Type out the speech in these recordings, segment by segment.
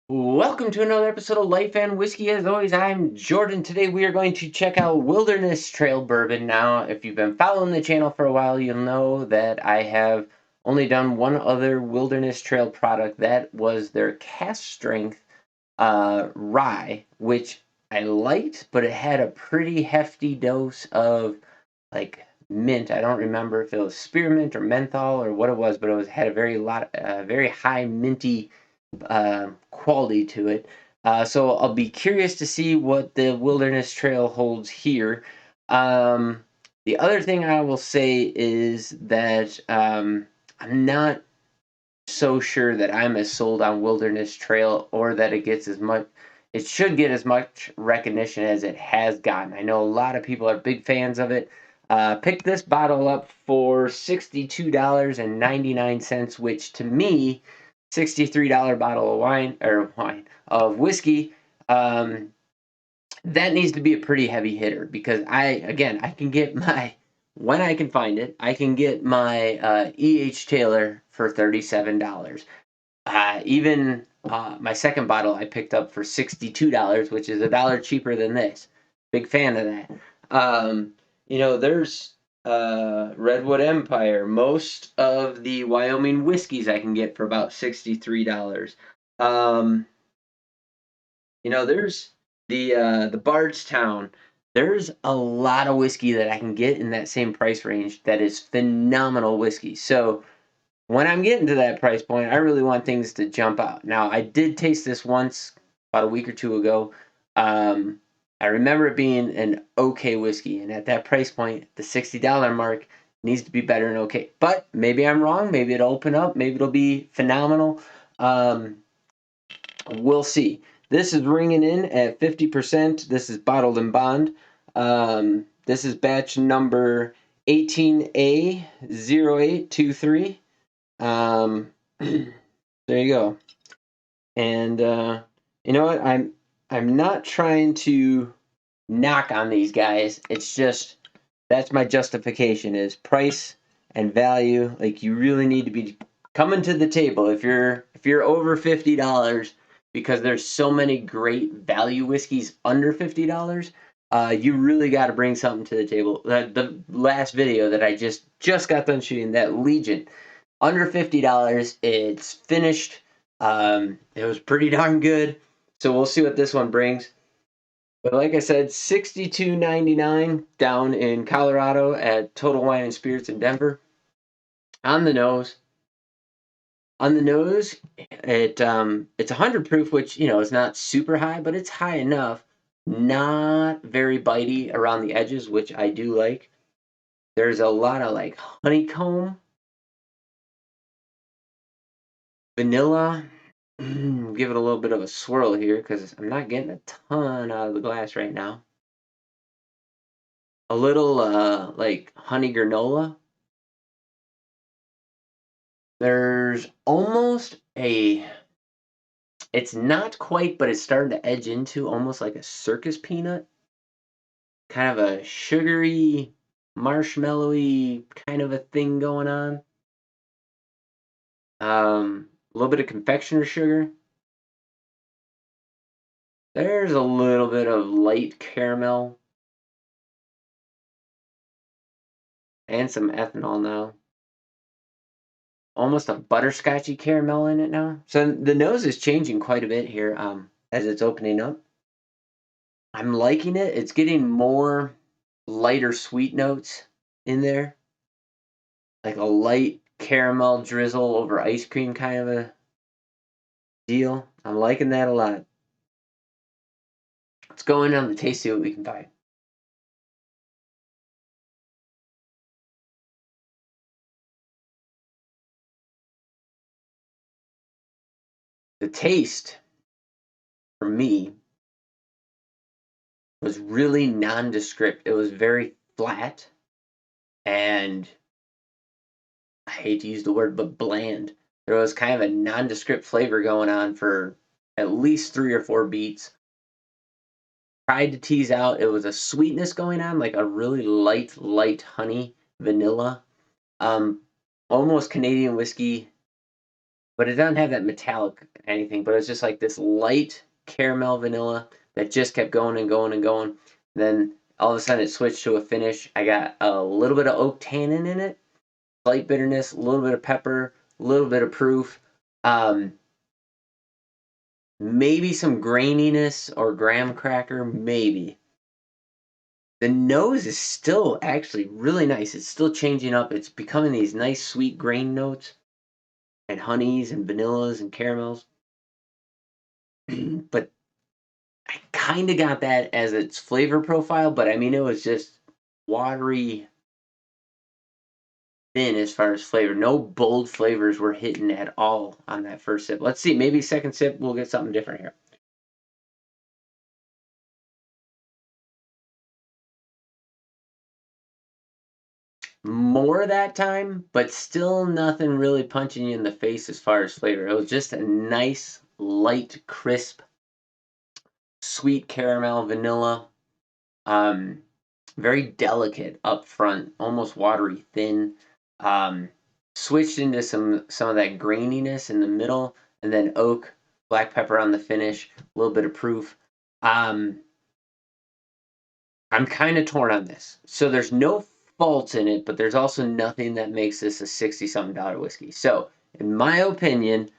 Welcome to another episode of Life and Whiskey. As always, I'm Jordan. Today we are going to check out Wilderness Trail Bourbon. Now, if you've been following the channel for a while, you'll know that I have only done one other Wilderness Trail product. That was their cast strength rye, which I liked, but it had a pretty hefty dose of like mint. I don't remember if it was spearmint or menthol or what it was, but had a very high minty quality to it. So I'll be curious to see what the Wilderness Trail holds here. Um, the other thing I will say is that I'm not so sure that I'm as sold on Wilderness Trail or that it should get as much recognition as it has gotten. I know a lot of people are big fans of it. Picked this bottle up for $62.99, which to me, $63 bottle of wine of whiskey, um, that needs to be a pretty heavy hitter because I can get when I can find it, I can get my E.H. Taylor for $37. Even my second bottle I picked up for $62, which is $1 cheaper than this. Big fan of that. Um, there's Redwood Empire. Most of the Wyoming whiskeys I can get for about $63. Um, there's the Bardstown. There's a lot of whiskey that I can get in that same price range that is phenomenal whiskey. So when I'm getting to that price point, I really want things to jump out. Now, I did taste this once about a week or two ago. I remember it being an okay whiskey, and at that price point, the $60 mark needs to be better than okay. But maybe I'm wrong. Maybe it'll open up. Maybe it'll be phenomenal. Um, we'll see. This is ringing in at 50%. This is bottled in bond. This is batch number 18A0823. There you go. And you know what? I'm not trying to knock on these guys. It's just that's my justification is price and value. Like you really need to be coming to the table if you're over $50 because there's so many great value whiskeys under $50. You really got to bring something to the table. The last video that I just got done shooting, that Legion, under $50. It's finished. It was pretty darn good. So we'll see what this one brings. But like I said, $62.99 down in Colorado at Total Wine and Spirits in Denver. On the nose. On the nose, it's 100 proof, which is not super high, but it's high enough. Not very bitey around the edges, which I do like. There's a lot of like honeycomb, vanilla. Give it a little bit of a swirl here because I'm not getting a ton out of the glass right now. A little like honey granola. There's almost it's not quite, but it's starting to edge into almost like a circus peanut. Kind of a sugary, marshmallowy kind of a thing going on. A little bit of confectioner sugar. There's a little bit of light caramel and some ethanol now. Almost a butterscotchy caramel in it now. So the nose is changing quite a bit here as it's opening up. I'm liking it. It's getting more lighter sweet notes in there. Like a light caramel drizzle over ice cream kind of a deal. I'm liking that a lot. Let's go in on the taste, see what we can find. The taste, for me, was really nondescript. It was very flat and I hate to use the word, but bland. There was kind of a nondescript flavor going on for at least 3 or 4 beats. Tried to tease out, it was a sweetness going on, like a really light honey vanilla. Um, Almost Canadian whiskey but it doesn't have that metallic anything. But it's just like this light caramel vanilla that just kept going and going and going. Then all of a sudden it switched to a finish. I got a little bit of oak tannin in it, slight bitterness, a little bit of pepper, a little bit of proof. Um, Maybe some graininess or graham cracker, maybe. The nose is still actually really nice. It's still changing up. It's becoming these nice sweet grain notes and honeys and vanillas and caramels. But I kind of got that as its flavor profile, but I mean, it was just watery thin as far as flavor. No bold flavors were hitting at all on that first sip. Let's see, maybe second sip we'll get something different here. More that time, but still nothing really punching you in the face as far as flavor. It was just a nice, light, crisp, sweet caramel, vanilla. Um, Very delicate up front, almost watery thin. Um, Switched into some of that graininess in the middle, and then oak, black pepper on the finish, a little bit of proof. Um, I'm kind of torn on this. So there's no faults in it, but there's also nothing that makes this a 60 something dollar whiskey. So, in my opinion,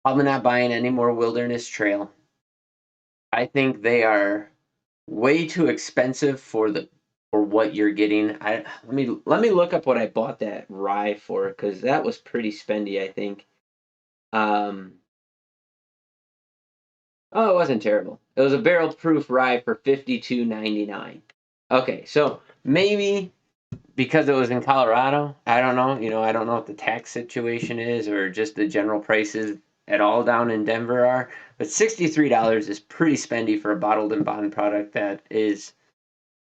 probably not buying any more Wilderness Trail. I think they are way too expensive for what you're getting. I let me look up what I bought that rye for because that was pretty spendy, I think. Um, oh, it wasn't terrible. It was a barrel proof rye for $52.99. Okay, so maybe because it was in Colorado, I don't know. I don't know what the tax situation is or just the general prices at all down in Denver are. But $63 is pretty spendy for a bottled and bond product that is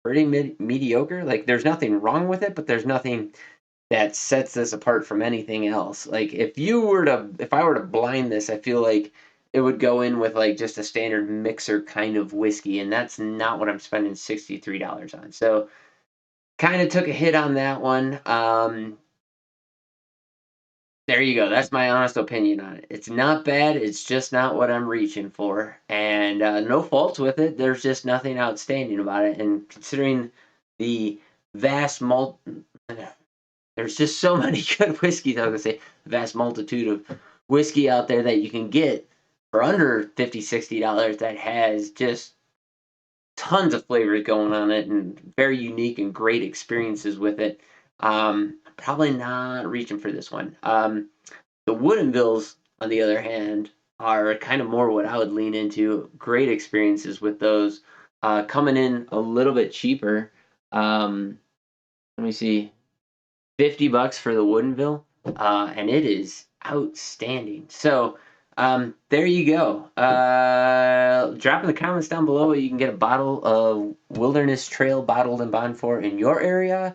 pretty mediocre. Like, there's nothing wrong with it, but there's nothing that sets this apart from anything else. Like, if I were to blind this, I feel like it would go in with like just a standard mixer kind of whiskey, and that's not what I'm spending $63 on. So kind of took a hit on that one. There you go. That's my honest opinion on it. It's not bad. It's just not what I'm reaching for, and no faults with it. There's just nothing outstanding about it. And considering the vast there's just so many good whiskeys. I was gonna say vast multitude of whiskey out there that you can get for under $50, $60 that has just tons of flavors going on it and very unique and great experiences with it. Probably not reaching for this one. The Woodinvilles, on the other hand, are kind of more what I would lean into. Great experiences with those. Coming in a little bit cheaper. Let me see. $50 for the Woodinville, and it is outstanding. So there you go. Drop in the comments down below what you can get a bottle of Wilderness Trail bottled and bond for in your area.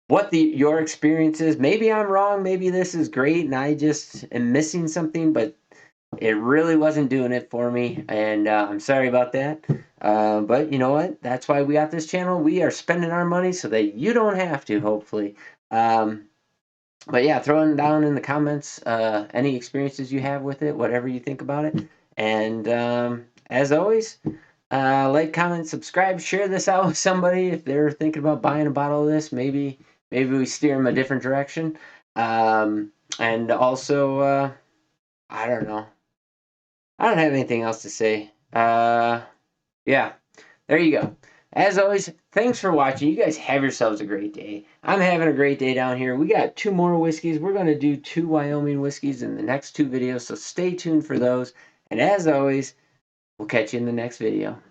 What your experience is. Maybe I'm wrong. Maybe this is great, and I just am missing something. But it really wasn't doing it for me, and I'm sorry about that. But you know what? That's why we got this channel. We are spending our money so that you don't have to, hopefully. Um, but yeah, throw them down in the comments any experiences you have with it, whatever you think about it. And as always, like, comment, subscribe, share this out with somebody if they're thinking about buying a bottle of this. Maybe we steer them a different direction. And also, I don't know. I don't have anything else to say. Yeah, there you go. As always, thanks for watching. You guys have yourselves a great day. I'm having a great day down here. We got 2 more whiskeys. We're going to do 2 Wyoming whiskeys in the next 2 videos, so stay tuned for those. And as always, we'll catch you in the next video.